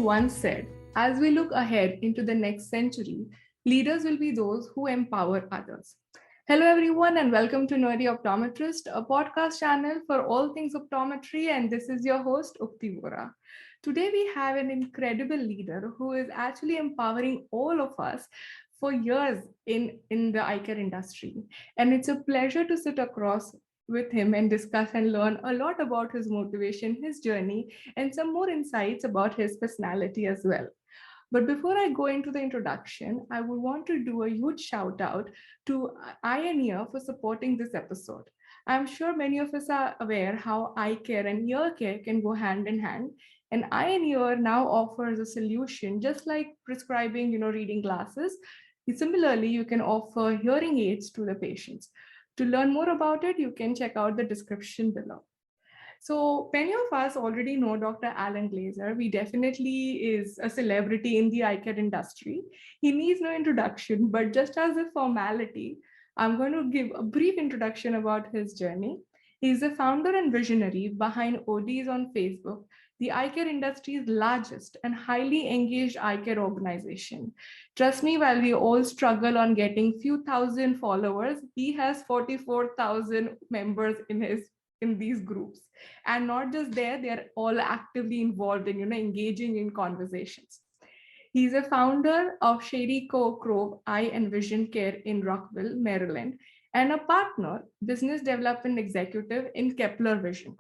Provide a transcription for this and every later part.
once said, as we look ahead into the next century, leaders will be those who empower others. Hello, everyone, and welcome to Nerdy Optometrist, a podcast channel for all things optometry. And this is your host, Ukti Vora. Today, we have an incredible leader who is actually empowering all of us for years in the eye care industry. And it's a pleasure to sit across with him and discuss and learn a lot about his motivation, his journey, and some more insights about his personality as well. But before I go into the introduction, I would want to do a huge shout out to Eye and Ear for supporting this episode. I'm sure many of us are aware how eye care and ear care can go hand in hand. And Eye and Ear now offers a solution, just like prescribing, reading glasses. Similarly, you can offer hearing aids to the patients. To learn more about it, you can check out the description below. So many of us already know Dr. Alan Glazier. He definitely is a celebrity in the eye care industry. He needs no introduction, but just as a formality, I'm going to give a brief introduction about his journey. He's the founder and visionary behind ODs on Facebook, the eye care industry's largest and highly engaged eye care organization. Trust me, while we all struggle on getting few thousand followers, he has 44,000 members in these groups, and not just there, they're all actively involved in engaging in conversations. He's a founder of Shady Grove Eye and Vision Care in Rockville, Maryland, and a partner business development executive in Kepler Vision.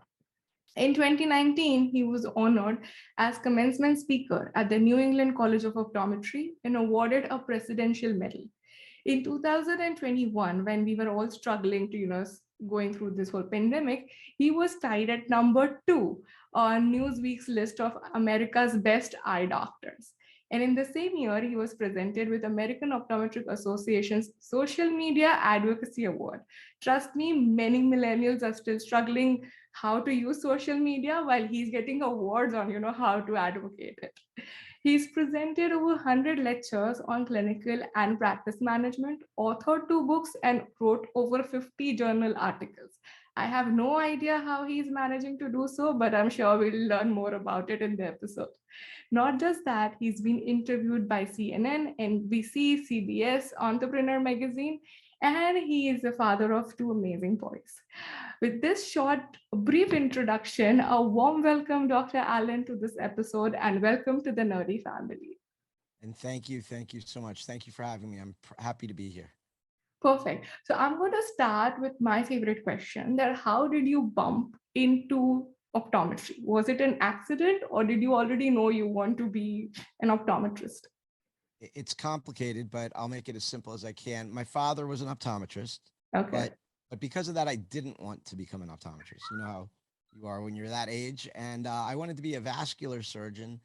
In 2019, he was honored as commencement speaker at the New England College of Optometry and awarded a presidential medal. In 2021, when we were all struggling to, going through this whole pandemic, he was tied at number 2 on Newsweek's list of America's best eye doctors. And in the same year, he was presented with American Optometric Association's Social Media Advocacy Award. Trust me, many millennials are still struggling how to use social media, while he's getting awards on, how to advocate it. He's presented over 100 lectures on clinical and practice management, authored 2 books, and wrote over 50 journal articles. I have no idea how he's managing to do so, but I'm sure we'll learn more about it in the episode. Not just that, he's been interviewed by CNN, NBC, CBS, Entrepreneur Magazine, and he is the father of 2 amazing boys. With this short, brief introduction, a warm welcome, Dr. Allen, to this episode, and welcome to the Nerdy family. And thank you so much. Thank you for having me. I'm happy to be here. Perfect. So I'm going to start with my favorite question, that how did you bump into optometry? Was it an accident, or did you already know you want to be an optometrist? It's complicated, but I'll make it as simple as I can. My father was an optometrist, Okay. but because of that, I didn't want to become an optometrist. You know how you are when you're that age. And I wanted to be a vascular surgeon.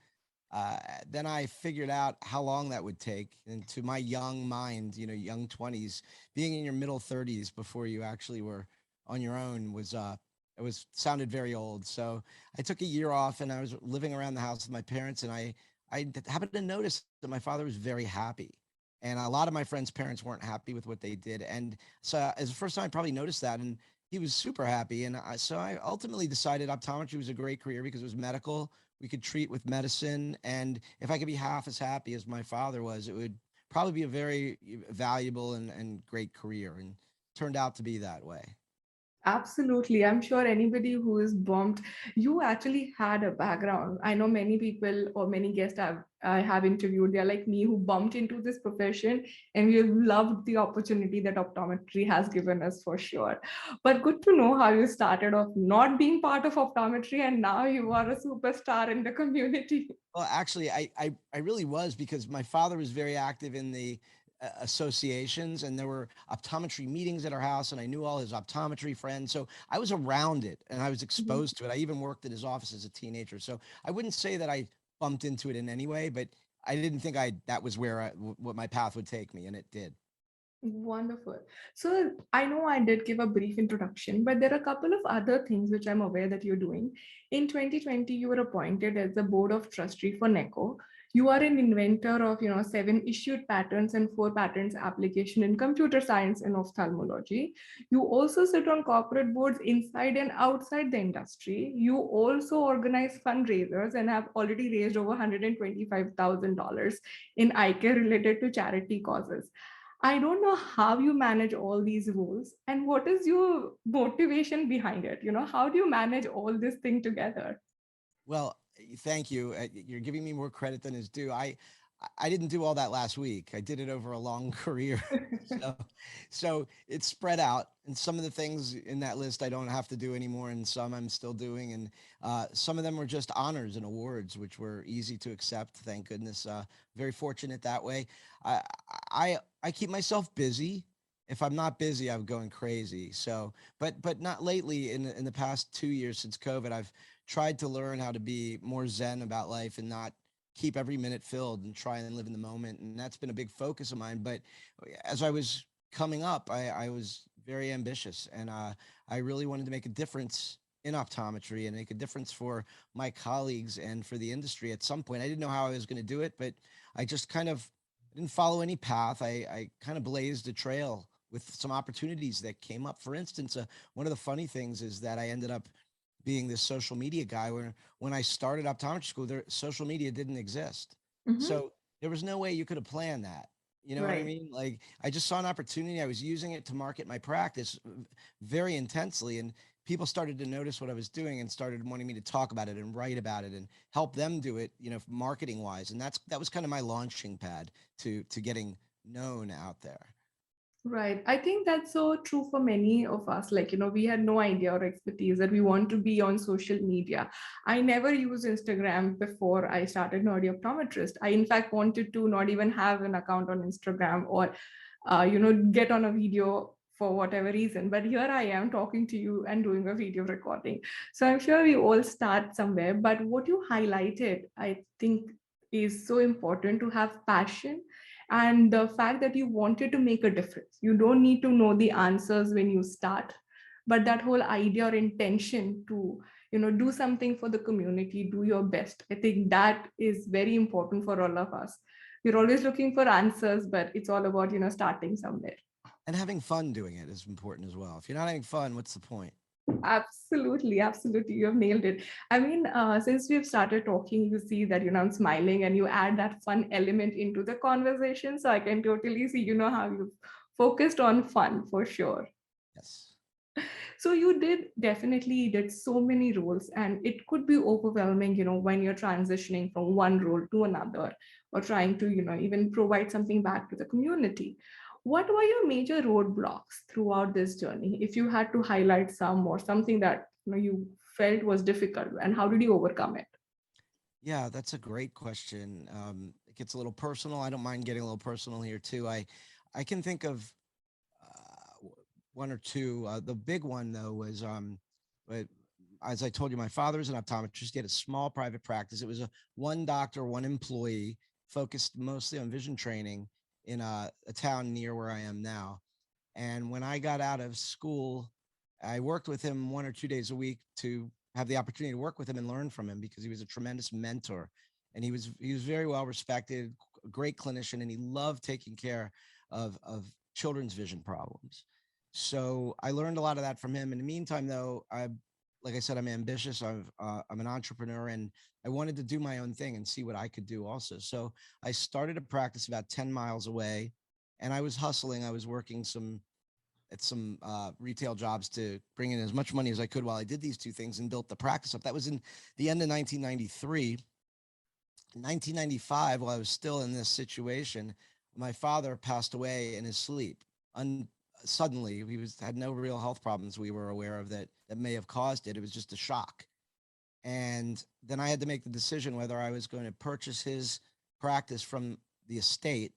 Then I figured out how long that would take. And to my young mind, young 20s, being in your middle 30s before you actually were on your own was sounded very old. So I took a year off and I was living around the house with my parents, and I happened to notice that my father was very happy. And a lot of my friends' parents weren't happy with what they did. And so as the first time I probably noticed that, and he was super happy. And so I ultimately decided optometry was a great career because it was medical. We could treat with medicine. And if I could be half as happy as my father was, it would probably be a very valuable and great career. And turned out to be that way. Absolutely. I'm sure anybody who is bumped, you actually had a background. I know many people or many guests I have interviewed, they're like me, who bumped into this profession, and we have loved the opportunity that optometry has given us for sure. But good to know how you started off not being part of optometry, and now you are a superstar in the community. Well, actually, I really was, because my father was very active in the associations, and there were optometry meetings at our house, and I knew all his optometry friends. So I was around it and I was Mhm. exposed to it. I even worked at his office as a teenager. So I wouldn't say that I bumped into it in any way, but I didn't think that was where what my path would take me, and it did. Wonderful. So I know I did give a brief introduction, but there are a couple of other things which I'm aware that you're doing. In 2020, you were appointed as the board of trustee for NECO. You are an inventor of 7 issued patents and 4 patents application in computer science and ophthalmology. You also sit on corporate boards inside and outside the industry. You also organize fundraisers and have already raised over $125,000 in eye care related to charity causes. I don't know how you manage all these roles and what is your motivation behind it. How do you manage all this thing together? Well, thank you. You're giving me more credit than is due. I didn't do all that last week. I did it over a long career. So so it's spread out. And some of the things in that list I don't have to do anymore, and some I'm still doing. And some of them were just honors and awards, which were easy to accept. Thank goodness. Very fortunate that way. I I keep myself busy. If I'm not busy, I'm going crazy. So, but not lately. In the past 2 years since COVID, I've tried to learn how to be more zen about life and not keep every minute filled and try and live in the moment. And that's been a big focus of mine. But as I was coming up, I was very ambitious, and I really wanted to make a difference in optometry and make a difference for my colleagues and for the industry at some point. I didn't know how I was going to do it, but I just kind of didn't follow any path. I kind of blazed a trail with some opportunities that came up. For instance, one of the funny things is that I ended up being this social media guy where when I started optometry school, social media didn't exist. Mhm. So there was no way you could have planned that. You know what I Right. mean? Like I just saw an opportunity. I was using it to market my practice very intensely. And people started to notice what I was doing and started wanting me to talk about it and write about it and help them do it, marketing wise. And that was kind of my launching pad to getting known out there. Right. I think that's so true for many of us. Like, we had no idea or expertise that we want to be on social media. I never used Instagram before I started Nerdy Optometrist. I, in fact, wanted to not even have an account on Instagram or, get on a video for whatever reason. But here I am talking to you and doing a video recording. So I'm sure we all start somewhere. But what you highlighted, I think, is so important to have passion and the fact that you wanted to make a difference. You don't need to know the answers when you start, but that whole idea or intention to do something for the community, do your best. I think that is very important for all of us. We're always looking for answers, but it's all about starting somewhere. And having fun doing it is important as well. If you're not having fun, what's the point? Absolutely, absolutely. You have nailed it. I mean, since we've started talking, you see that, I'm smiling and you add that fun element into the conversation. So I can totally see, how you focused on fun for sure. Yes. So you definitely did so many roles, and it could be overwhelming, when you're transitioning from one role to another or trying to, even provide something back to the community. What were your major roadblocks throughout this journey? If you had to highlight some or something that you felt was difficult, and how did you overcome it? Yeah, that's a great question. It gets a little personal. I don't mind getting a little personal here too. I can think of one or two. The big one though was but as I told you, my father was an optometrist. He had a small private practice. It was a one doctor, one employee, focused mostly on vision training in a town near where I am now. And when I got out of school, I worked with him 1 or 2 days a week to have the opportunity to work with him and learn from him because he was a tremendous mentor, and he was very well respected, a great clinician, and he loved taking care of children's vision problems. So I learned a lot of that from him. In the meantime, though, like I said, I'm ambitious. I'm an entrepreneur, and I wanted to do my own thing and see what I could do also. So I started a practice about 10 miles away, and I was hustling. I was working some retail jobs to bring in as much money as I could while I did these two things and built the practice up. That was in the end of 1993. In 1995, while I was still in this situation, my father passed away in his sleep. Suddenly, he had no real health problems we were aware of that may have caused it. It was just a shock. And then I had to make the decision whether I was going to purchase his practice from the estate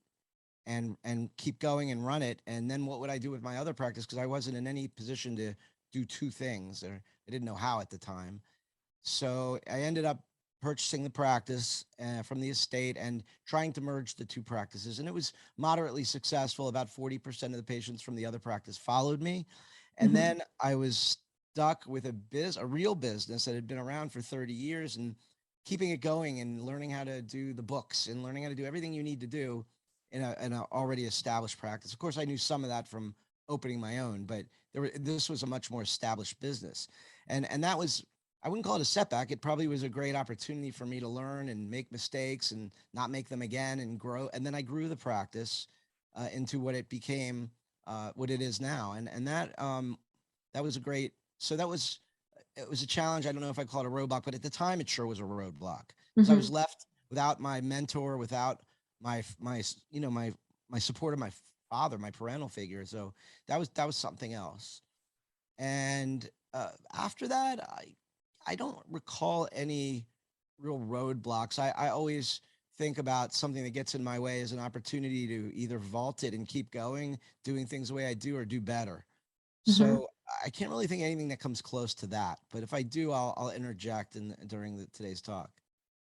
and keep going and run it, and then what would I do with my other practice, because I wasn't in any position to do two things, or I didn't know how at the time. So I ended up purchasing the practice from the estate and trying to merge the two practices, and it was moderately successful. About 40% of the patients from the other practice followed me, and Mhm. then I was stuck with a real business that had been around for 30 years and keeping it going and learning how to do the books and learning how to do everything you need to do in a already established practice. Of course, I knew some of that from opening my own, but this was a much more established business. And that was, I wouldn't call it a setback. It probably was a great opportunity for me to learn and make mistakes and not make them again and grow. And then I grew the practice into what it became, what it is now. And that was a great, so that was, it was a challenge. I don't know if I call it a roadblock, but at the time it sure was a roadblock because I was Mhm. left without my mentor, without my support of my father, my parental figure. So that was something else. And after that, I don't recall any real roadblocks. I always think about something that gets in my way as an opportunity to either vault it and keep going, doing things the way I do, or do better. Mhm. So I can't really think of anything that comes close to that. But if I do, I'll interject during today's talk.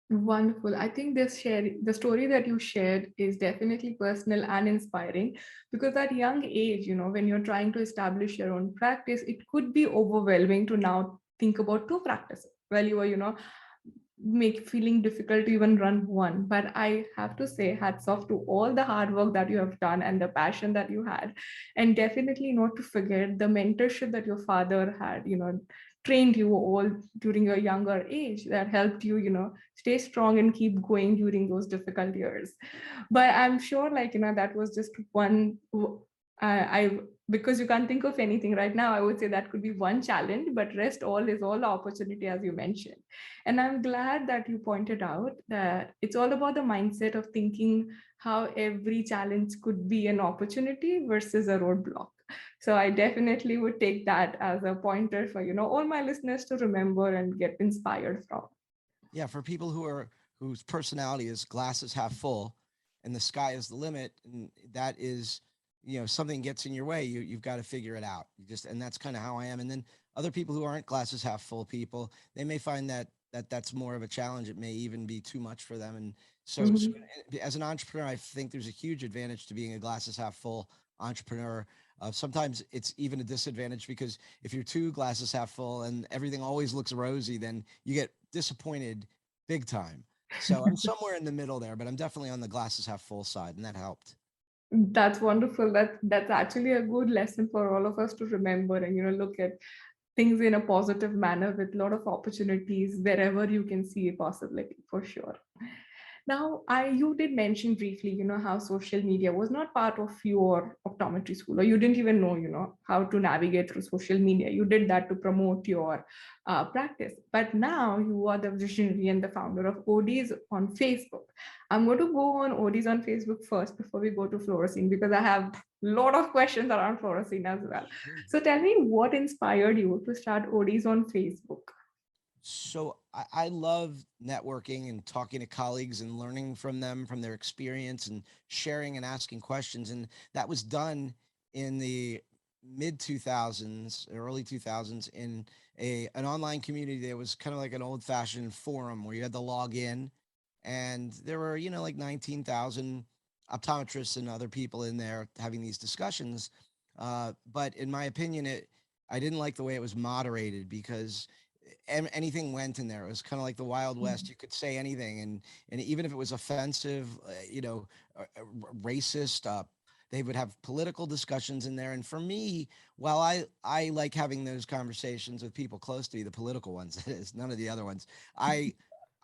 Wonderful. I think the story that you shared is definitely personal and inspiring because at young age, when you're trying to establish your own practice, it could be overwhelming to now think about two practices. Well, you were, make feeling difficult to even run one. But I have to say, hats off to all the hard work that you have done and the passion that you had. And definitely not to forget the mentorship that your father had, trained you all during your younger age that helped you, stay strong and keep going during those difficult years. But I'm sure, like, that was just one. I because you can't think of anything right now, I would say that could be one challenge, but rest all is all opportunity, as you mentioned. And I'm glad that you pointed out that it's all about the mindset of thinking how every challenge could be an opportunity versus a roadblock. So I definitely would take that as a pointer for, all my listeners to remember and get inspired from. Yeah, for people whose personality is glasses half full and the sky is the limit, and that is, something gets in your way, you've got to figure it out. You just, and that's kind of how I am. And then other people who aren't glasses half full people, they may find that's more of a challenge. It may even be too much for them. And so Mhm. as an entrepreneur, I think there's a huge advantage to being a glasses half full entrepreneur. Sometimes it's even a disadvantage because if you're two glasses half full and everything always looks rosy, then you get disappointed big time. So I'm somewhere in the middle there, but I'm definitely on the glasses half full side, and that helped. That's wonderful. That's actually a good lesson for all of us to remember and look at things in a positive manner with a lot of opportunities wherever you can see a possibility for sure. Now, you did mention briefly, how social media was not part of your optometry school, or you didn't even know, how to navigate through social media. You did that to promote your practice. But now you are the visionary and the founder of ODs on Facebook. I'm going to go on ODs on Facebook first before we go to fluorescein because I have a lot of questions around fluorescein as well. So tell me what inspired you to start ODs on Facebook? So I love networking and talking to colleagues and learning from them, from their experience, and sharing and asking questions. And that was done in the mid 2000s, early 2000s, in an online community that was kind of like an old fashioned forum where you had to log in, and there were, like 19,000 optometrists and other people in there having these discussions. But in my opinion, I didn't like the way it was moderated because anything went in there. It was kind of like the Wild West. You could say anything, and even if it was offensive, racist, they would have political discussions in there. And for me, while I like having those conversations with people close to me, the political ones, that is, none of the other ones. I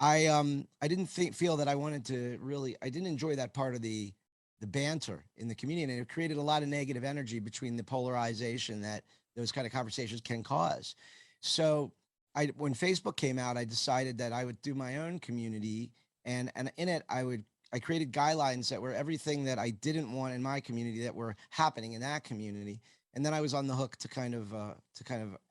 I didn't feel that I wanted to really. I didn't enjoy that part of the banter in the community, and it created a lot of negative energy between the polarization that those kind of conversations can cause. So when Facebook came out, I decided that I would do my own community, and in it I created guidelines that were everything that I didn't want in my community that were happening in that community. And then I was on the hook to kind of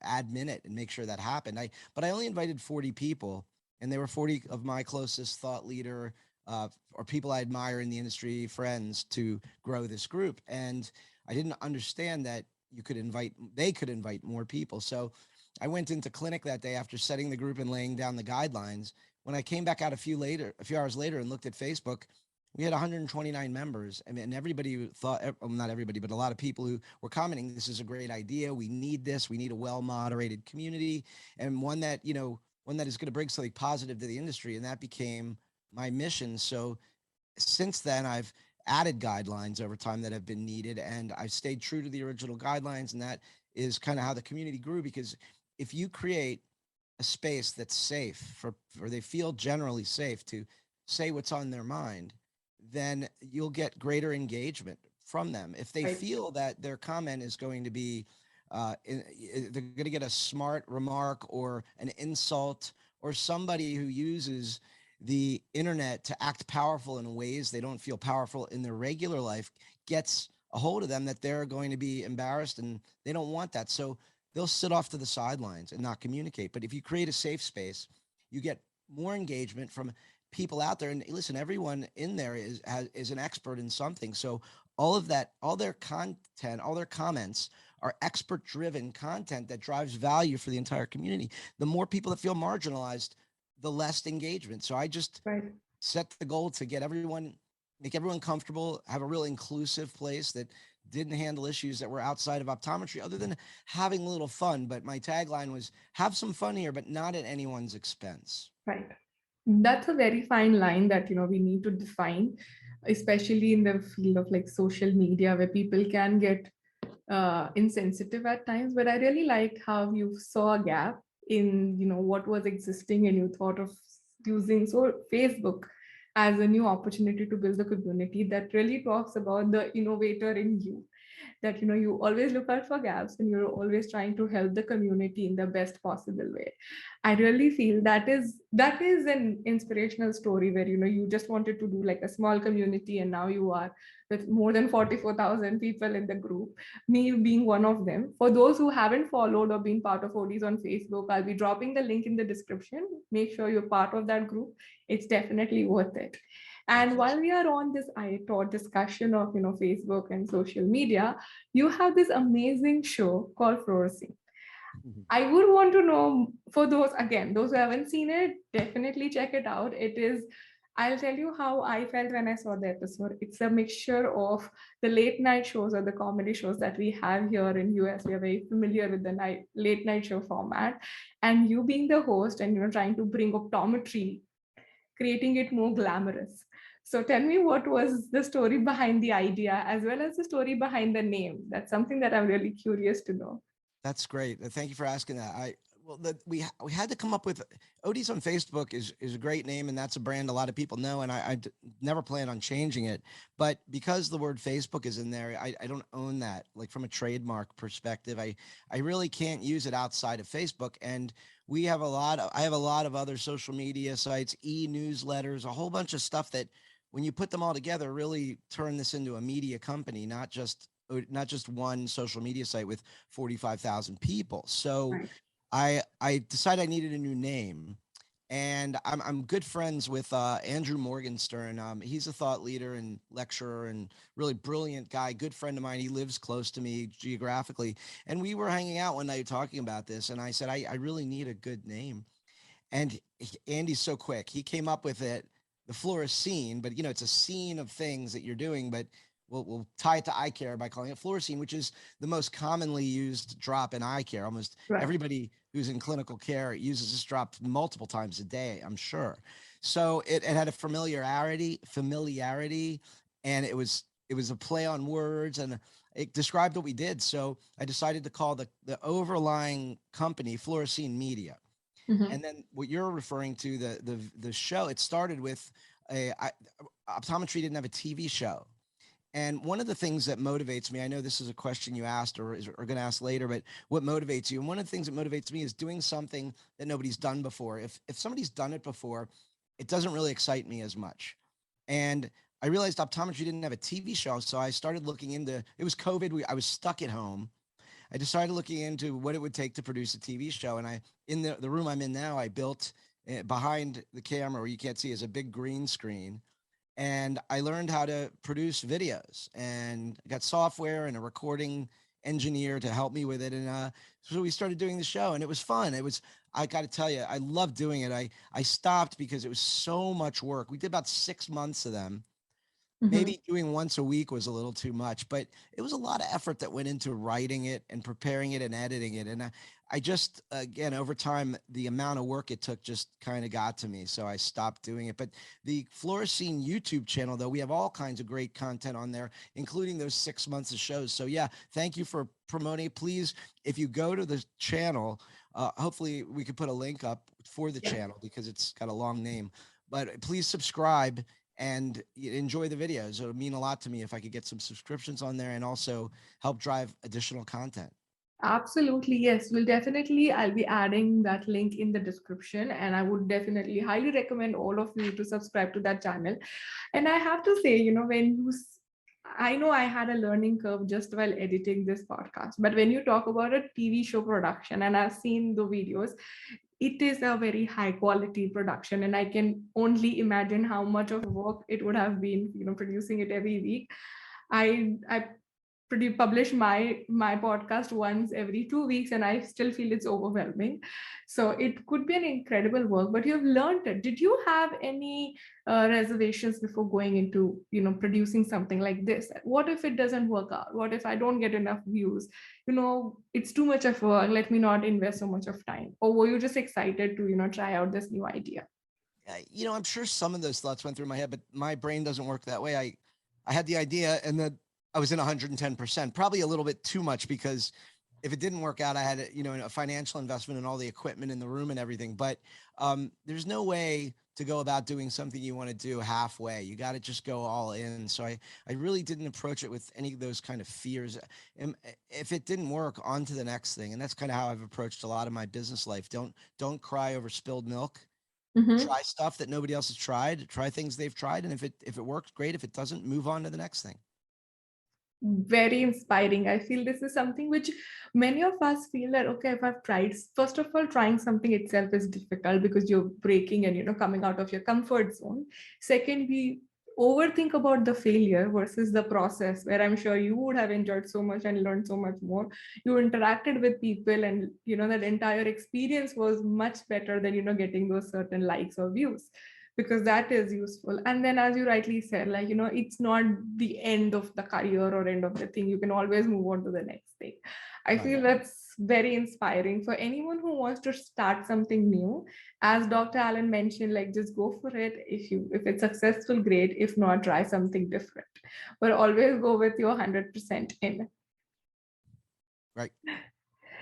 admin it and make sure that happened. But I only invited 40 people, and they were 40 of my closest thought leader or people I admire in the industry, friends, to grow this group. And I didn't understand that they could invite more people. So I went into clinic that day after setting the group and laying down the guidelines. When I came back out a few hours later and looked at Facebook, we had 129 members. I mean, and everybody thought, well, not everybody, but a lot of people who were commenting, this is a great idea. We need this. We need a well moderated community, and one that, one that is going to bring something positive to the industry. And that became my mission. So since then, I've added guidelines over time that have been needed, and I've stayed true to the original guidelines. And that is kind of how the community grew, because if you create a space that's safe for they feel generally safe to say what's on their mind, then you'll get greater engagement from them. If they Right. feel that their comment is going to be they're going to get a smart remark or an insult, or somebody who uses the internet to act powerful in ways they don't feel powerful in their regular life gets a hold of them, that they're going to be embarrassed and they don't want that. So they'll sit off to the sidelines and not communicate. But if you create a safe space, you get more engagement from people out there. And listen, everyone in there is an expert in something. So all of that, all their content, all their comments are expert driven content that drives value for the entire community. The more people that feel marginalized, the less engagement. So I just Right. set the goal to get everyone, make everyone comfortable, have a real inclusive place that didn't handle issues that were outside of optometry other than having a little fun. But my tagline was have some fun here, but not at anyone's expense. Right. That's a very fine line that we need to define, especially in the field of like social media, where people can get insensitive at times. But I really liked how you saw a gap in what was existing, and you thought of using Facebook as a new opportunity to build a community that really talks about the innovator in you, that you always look out for gaps and you're always trying to help the community in the best possible way. I really feel that is an inspirational story where you just wanted to do like a small community, and now you are with more than 44,000 people in the group, me being one of them. For those who haven't followed or been part of ODs on Facebook, I'll be dropping the link in the description. Make sure you're part of that group. It's definitely worth it. And Excellent. while we are on this I thought discussion of Facebook and social media, you have this amazing show called Fluorescing. I would want to know, for those, again, those who haven't seen it, definitely check it out. I'll tell you how I felt when I saw the episode. It's a mixture of the late night shows or the comedy shows that we have here in US. We are very familiar with the late night show format. And you being the host and trying to bring optometry, creating it more glamorous. So tell me, what was the story behind the idea as well as the story behind the name? That's something that I'm really curious to know. That's great. Thank you for asking that. We had to come up with Odie's on Facebook is a great name, and that's a brand a lot of people know, and never plan on changing it. But because the word Facebook is in there, I don't own that. Like from a trademark perspective, I really can't use it outside of Facebook. And I have a lot of other social media sites, e-newsletters, a whole bunch of stuff that when you put them all together, really turn this into a media company, not just one social media site with 45,000 people. So Right. I decided I needed a new name, and I'm good friends with Andrew Morgenstern. He's a thought leader and lecturer and really brilliant guy, good friend of mine. He lives close to me geographically, and we were hanging out one night talking about this, and I said I really need a good name. And Andy's so quick. He came up with it, the fluorescene, but it's a scene of things that you're doing, but we'll tie it to eye care by calling it fluorescene, which is the most commonly used drop in eye care. Almost Right. everybody who's in clinical care uses this drop multiple times a day, I'm sure. So it had a familiarity, and it was a play on words, and it described what we did. So I decided to call the overlying company Fluorescene Media. Mhm. And then what you're referring to, the show, it started with optometry didn't have a TV show. And one of the things that motivates me, I know this is a question you asked or going to ask later, but what motivates you? And one of the things that motivates me is doing something that nobody's done before. If somebody's done it before, it doesn't really excite me as much. And I realized optometry didn't have a TV show, so I started looking into. It was COVID. I was stuck at home. I decided looking into what it would take to produce a TV show. And in the room I'm in now, I built behind the camera where you can't see is a big green screen. And I learned how to produce videos and got software and a recording engineer to help me with it. And so we started doing the show, and it was fun. I got to tell you, I loved doing it. I stopped because it was so much work. We did about 6 months of them. Mhm. Maybe doing once a week was a little too much, but it was a lot of effort that went into writing it and preparing it and editing it. And I just, again, over time, the amount of work it took just kind of got to me. So I stopped doing it. But the Fluorescein YouTube channel, though, we have all kinds of great content on there, including those 6 months of shows. So yeah, thank you for promoting it. Please, if you go to the channel, hopefully we could put a link up for the Yeah. channel because it's got a long name. But please subscribe and enjoy the videos. It would mean a lot to me if I could get some subscriptions on there and also help drive additional content. Absolutely, yes. I'll be adding that link in the description, and I would definitely highly recommend all of you to subscribe to that channel. And I have to say, I know I had a learning curve just while editing this podcast, but when you talk about a TV show production, and I've seen the videos, it is a very high quality production, and I can only imagine how much of work it would have been, producing it every week. I pretty publish my podcast once every 2 weeks, and I still feel it's overwhelming. So it could be an incredible work, but you've learned it. Did you have any reservations before going into producing something like this? What if it doesn't work out? What if I don't get enough views? It's too much of work, let me not invest so much of time. Or were you just excited to try out this new idea? I'm sure some of those thoughts went through my head, but my brain doesn't work that way. I had the idea and then I was in 110%, probably a little bit too much because if it didn't work out, I had, a financial investment in all the equipment in the room and everything. But there's no way to go about doing something you want to do halfway. You got to just go all in. So I really didn't approach it with any of those kind of fears. If it didn't work, on to the next thing. And that's kind of how I've approached a lot of my business life. Don't cry over spilled milk. Mhm. Try stuff that nobody else has tried. Try things they've tried, and if it works, great. If it doesn't, move on to the next thing. Very inspiring. I feel this is something which many of us feel that, okay, if I've tried, first of all, trying something itself is difficult because you're breaking and coming out of your comfort zone. Second, we overthink about the failure versus the process, where I'm sure you would have enjoyed so much and learned so much more. You interacted with people, and that entire experience was much better than getting those certain likes or views, because that is useful. And then, as you rightly said, it's not the end of the career or end of the thing. You can always move on to the next thing. I Right. feel that's very inspiring for anyone who wants to start something new. As Dr. Allen mentioned, like, just go for it. If it's successful, great. If not, try something different, but always go with your 100% in. Right.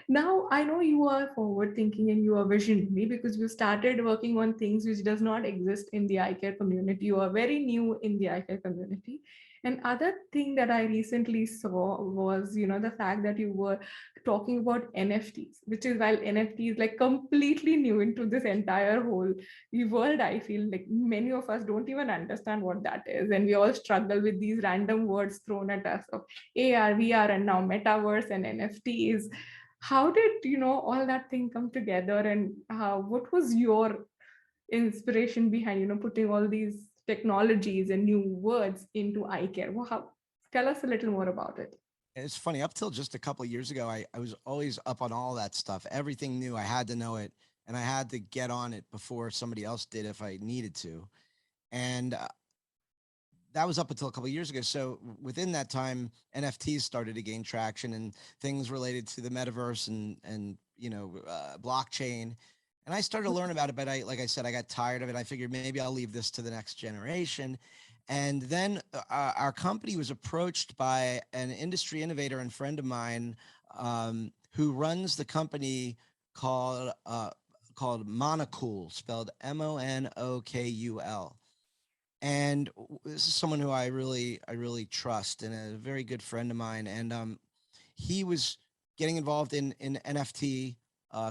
Now, I know you are forward thinking and you are visionary, because you started working on things which does not exist in the eye care community. You are very new in the eye care community. And other thing that I recently saw was, the fact that you were talking about NFTs, which is, while NFT is like completely new into this entire whole world, I feel like many of us don't even understand what that is. And we all struggle with these random words thrown at us of AR, VR, and now Metaverse and NFTs. How did all that thing come together, and what was your inspiration behind putting all these technologies and new words into eye care? Tell us a little more about it. It's funny. Up till just a couple of years ago, I was always up on all that stuff. Everything new, I had to know it, and I had to get on it before somebody else did if I needed to. And that was up until a couple of years ago. So within that time, NFTs started to gain traction and things related to the metaverse and blockchain. And I started to learn about it, but like I said, I got tired of it. I figured maybe I'll leave this to the next generation. And then our company was approached by an industry innovator and friend of mine who runs the company called called Monocool, spelled Monokul. And this is someone who I really trust and a very good friend of mine. And he was getting involved in NFT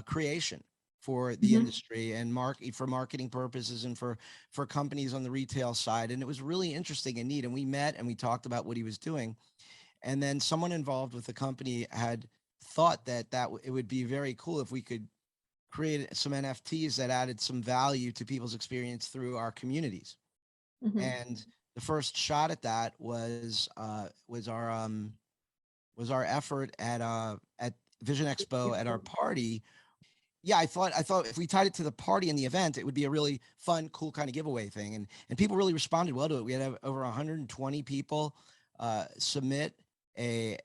creation for the Mhm. industry and for marketing purposes and for companies on the retail side. And it was really interesting and neat. And we met and we talked about what he was doing. And then someone involved with the company had thought that it would be very cool if we could create some NFTs that added some value to people's experience through our communities. Mhm. And the first shot at that was our effort at Vision Expo at our party. Yeah, I thought if we tied it to the party and the event, it would be a really fun, cool kind of giveaway thing, and people really responded well to it. We had over 120 people submit a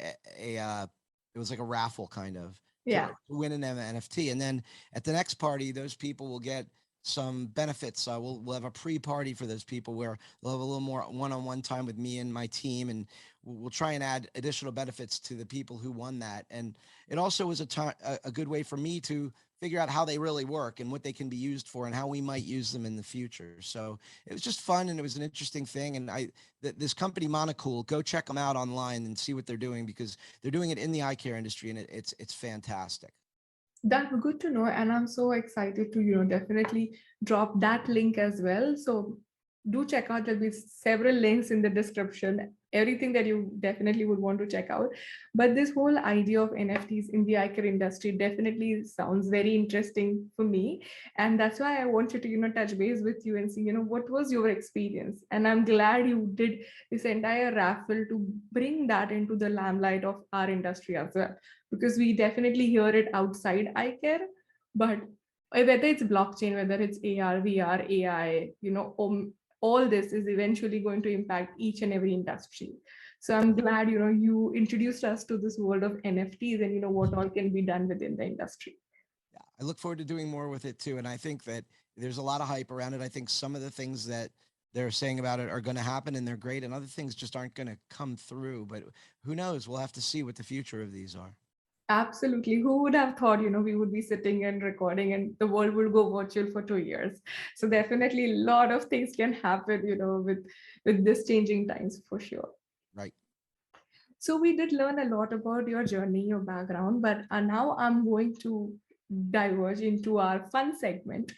it was like a raffle kind of, Yeah. to win an NFT. And then at the next party, those people will get some benefits. We'll have a pre-party for those people where they'll have a little more one-on-one time with me and my team, and we'll try and add additional benefits to the people who won that. And it also was a good way for me to figure out how they really work and what they can be used for and how we might use them in the future. So it was just fun and it was an interesting thing. And this company Monocool, go check them out online and see what they're doing, because they're doing it in the eye care industry, and it's fantastic. That's good to know, and I'm so excited to definitely drop that link as well. So do check out. There'll be several links in the description. Everything that you definitely would want to check out. But this whole idea of NFTs in the eye care industry definitely sounds very interesting for me, and that's why I wanted to touch base with you and see what was your experience. And I'm glad you did this entire raffle to bring that into the limelight of our industry as well, because we definitely hear it outside eye care, but whether it's blockchain, whether it's AR, VR, AI, all this is eventually going to impact each and every industry. So I'm glad you introduced us to this world of NFTs and what all can be done within the industry. Yeah, I look forward to doing more with it too. And I think that there's a lot of hype around it. I think some of the things that they're saying about it are going to happen and they're great, and other things just aren't going to come through. But who knows? We'll have to see what the future of these are. Absolutely. Who would have thought, we would be sitting and recording and the world will go virtual for 2 years. So definitely a lot of things can happen, with this changing times for sure. Right. So we did learn a lot about your journey, your background, but now I'm going to diverge into our fun segment.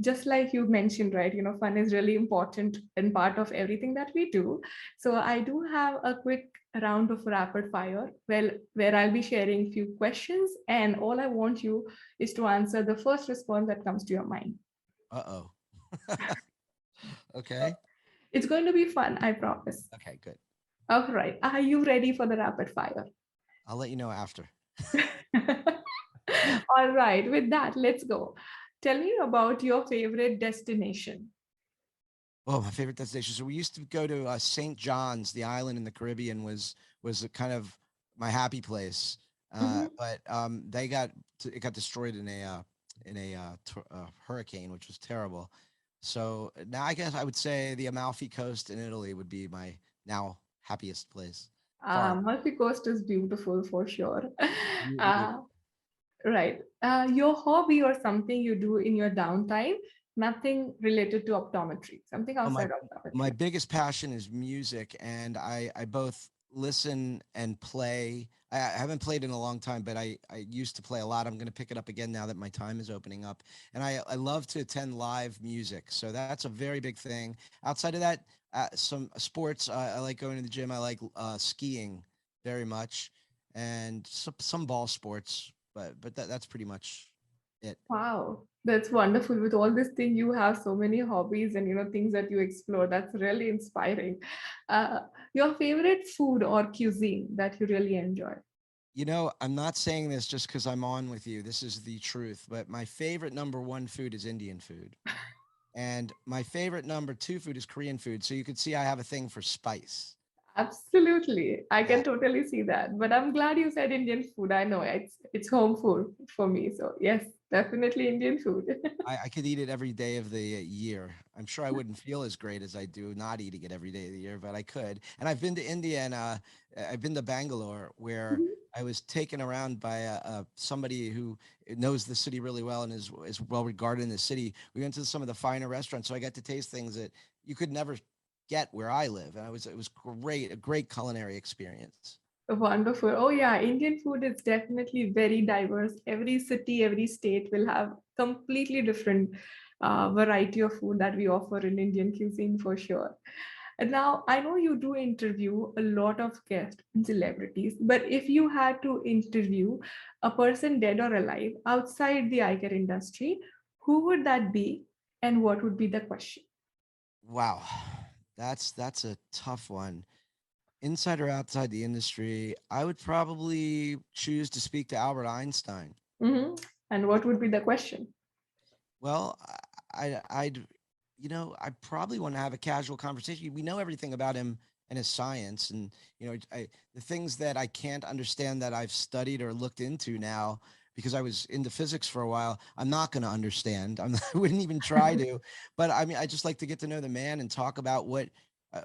Just like you mentioned, right? Fun is really important and part of everything that we do. So I do have a quick round of rapid fire, well, where I'll be sharing few questions, and all I want you is to answer the first response that comes to your mind. Uh-oh. Okay. It's going to be fun, I promise. Okay, good. All right. Are you ready for the rapid fire? I'll let you know after. All right, with that, let's go. Tell me about your favorite destination. Oh, my favorite destination. So we used to go to St. John's, the island in the Caribbean, was a kind of my happy place. Mhm. But it got destroyed in a hurricane, which was terrible. So now I guess I would say the Amalfi Coast in Italy would be my now happiest place. Far away. Amalfi Coast is beautiful for sure. Really Uh, beautiful. right. Your hobby or something you do in your downtime, nothing related to optometry, something Oh, outside my optometry. biggest passion is music, and I both listen and play. I haven't played in a long time, but I used to play a lot. I'm going to pick it up again now that my time is opening up. And I love to attend live music, so that's a very big thing. Outside of that, some sports. I like going to the gym. I like skiing very much, and some ball sports. But that's pretty much it. Wow, that's wonderful. With all this thing, you have so many hobbies and things that you explore. That's really inspiring. Uh, your favorite food or cuisine that you really enjoy? You know, I'm not saying this just because I'm on with you. This is the truth. But my favorite number one food is Indian food. And my favorite number two food is Korean food. So you could see I have a thing for spice. Absolutely. I Yeah. can totally see that. But I'm glad you said Indian food. I know it's home food for me. So yes, definitely Indian food. I could eat it every day of the year. I'm sure I wouldn't feel as great as I do not eating it every day of the year, but I could. And I've been to India, and I've been to Bangalore, where I was taken around by somebody who knows the city really well and is well regarded in the city. We went to some of the finer restaurants, so I got to taste things that you could never get where I live, and it was great, a great culinary experience. Wonderful. Oh yeah, Indian food is definitely very diverse. Every city, every state will have completely different variety of food that we offer in Indian cuisine for sure. And now I know you do interview a lot of guests and celebrities, but if you had to interview a person dead or alive outside the eye care industry, who would that be and what would be the question? Wow, that's a tough one. Inside or outside the industry, I would probably choose to speak to Albert Einstein. Mhm. And what would be the question? Well, I'd, I probably want to have a casual conversation. We know everything about him and his science, and the things that I can't understand that I've studied or looked into now because I was into physics for a while. I'm not going to understand. I wouldn't even try to. But I mean, I just like to get to know the man and talk about what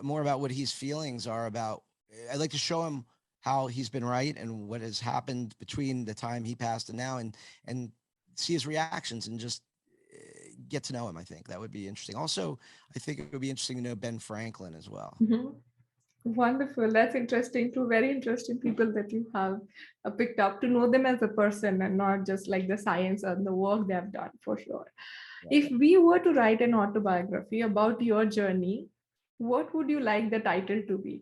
more about what his feelings are about. I like to show him how he's been right and what has happened between the time he passed and now, and see his reactions and just get to know him. I think that would be interesting. Also, I think it would be interesting to know Ben Franklin as well. Mhm. Wonderful. That's interesting. Two very interesting people that you have picked up to know them as a person and not just like the science and the work they have done for sure. If we were to write an autobiography about your journey, what would you like the title to be?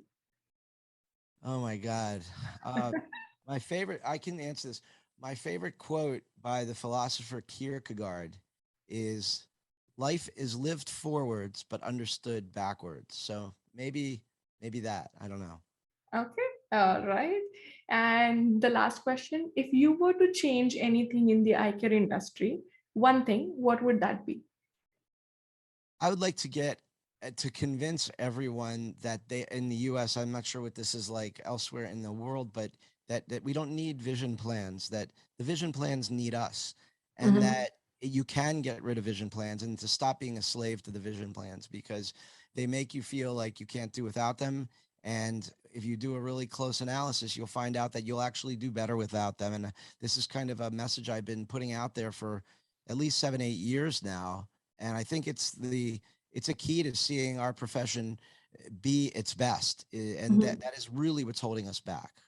Oh my God. Uh, my favorite, I can answer this. My favorite quote by the philosopher Kierkegaard is life is lived forwards, but understood backwards. So maybe that. I don't know. Okay, all right. And the last question, if you were to change anything in the eye care industry, one thing, what would that be? I would like to get to convince everyone that they in the US, I'm not sure what this is like elsewhere in the world, but that we don't need vision plans, that the vision plans need us, and Mhm. that you can get rid of vision plans and to stop being a slave to the vision plans because they make you feel like you can't do without them. And if you do a really close analysis, you'll find out that you'll actually do better without them. And this is kind of a message I've been putting out there for at least 7, 8 years now, and I think it's a key to seeing our profession be its best, and Mhm. that is really what's holding us back.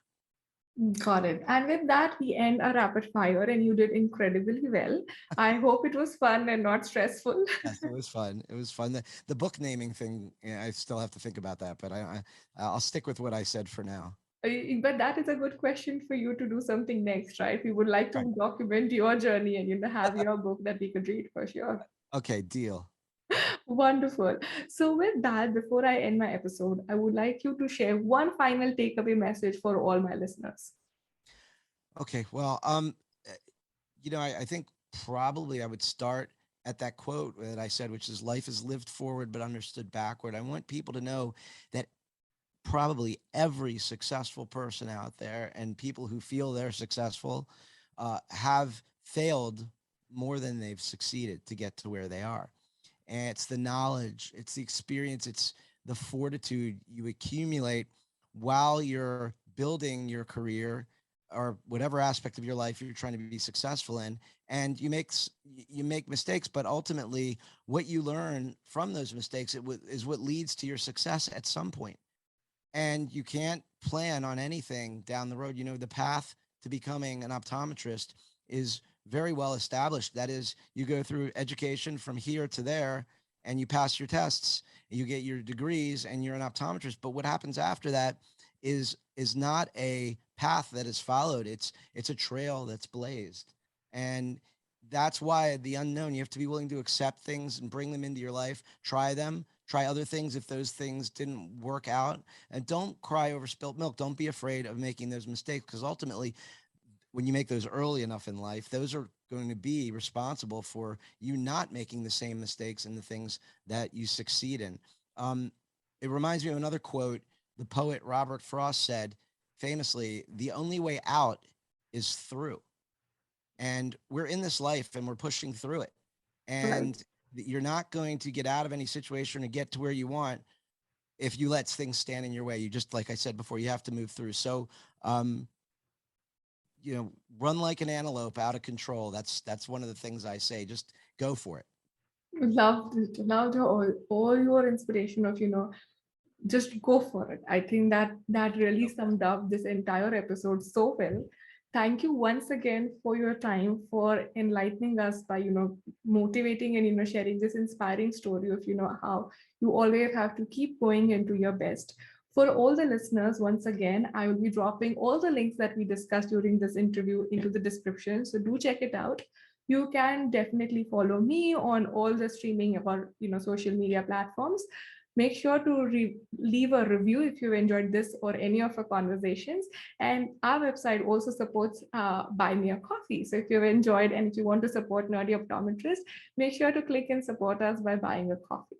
Got it. And with that, we end our rapid fire, and you did incredibly well. I hope it was fun and not stressful. Yes, it was fun. It was fun. The book naming thing, yeah, I still have to think about that, but I'll stick with what I said for now. But that is a good question for you to do something next, right? We would like Right. to document your journey and have your book that we could read for sure. Okay, deal. Wonderful. So, with that, before I end my episode, I would like you to share one final takeaway message for all my listeners. Okay, well, uh, I think probably I would start at that quote that I said, which is life is lived forward but understood backward. I want people to know that probably every successful person out there and people who feel they're successful have failed more than they've succeeded to get to where they are. And it's the knowledge, it's the experience, it's the fortitude you accumulate while you're building your career or whatever aspect of your life you're trying to be successful in. And you make mistakes, but ultimately what you learn from those mistakes is what leads to your success at some point. And you can't plan on anything down the road. The path to becoming an optometrist is very well established. That is, you go through education from here to there and you pass your tests, you get your degrees and you're an optometrist. But what happens after that is not a path that is followed. It's a trail that's blazed. And that's why the unknown, you have to be willing to accept things and bring them into your life, try them, try other things if those things didn't work out, and don't cry over spilt milk. Don't be afraid of making those mistakes, because ultimately when you make those early enough in life, those are going to be responsible for you not making the same mistakes in the things that you succeed in. um, it reminds me of another quote. The poet Robert Frost said famously, the only way out is through. And we're in this life and we're pushing through it, Right. and you're not going to get out of any situation or get to where you want if you let things stand in your way. You just, like I said before, you have to move through. So, um, run like an antelope out of control. That's one of the things I say. Just go for it. Loved it. Loved all your inspiration of, just go for it. I think that really Go for it. summed up this entire episode so well. Thank you once again for your time, for enlightening us by motivating and sharing this inspiring story of how you always have to keep going into your best. For all the listeners, once again, I will be dropping all the links that we discussed during this interview into the description, so do check it out. You can definitely follow me on all the streaming or social media platforms. Make sure to leave a review if you've enjoyed this or any of our conversations. And our website also supports Buy Me a Coffee. So if you've enjoyed and if you want to support Nerdy Optometrist, make sure to click and support us by buying a coffee.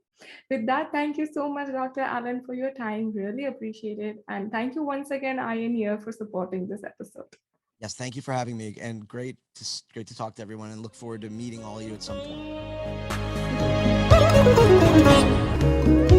With that, thank you so much, Dr. Allen, for your time. Really appreciate it. And thank you once again, Ian, here for supporting this episode. Yes, thank you for having me, and great to talk to everyone, and look forward to meeting all of you at some point.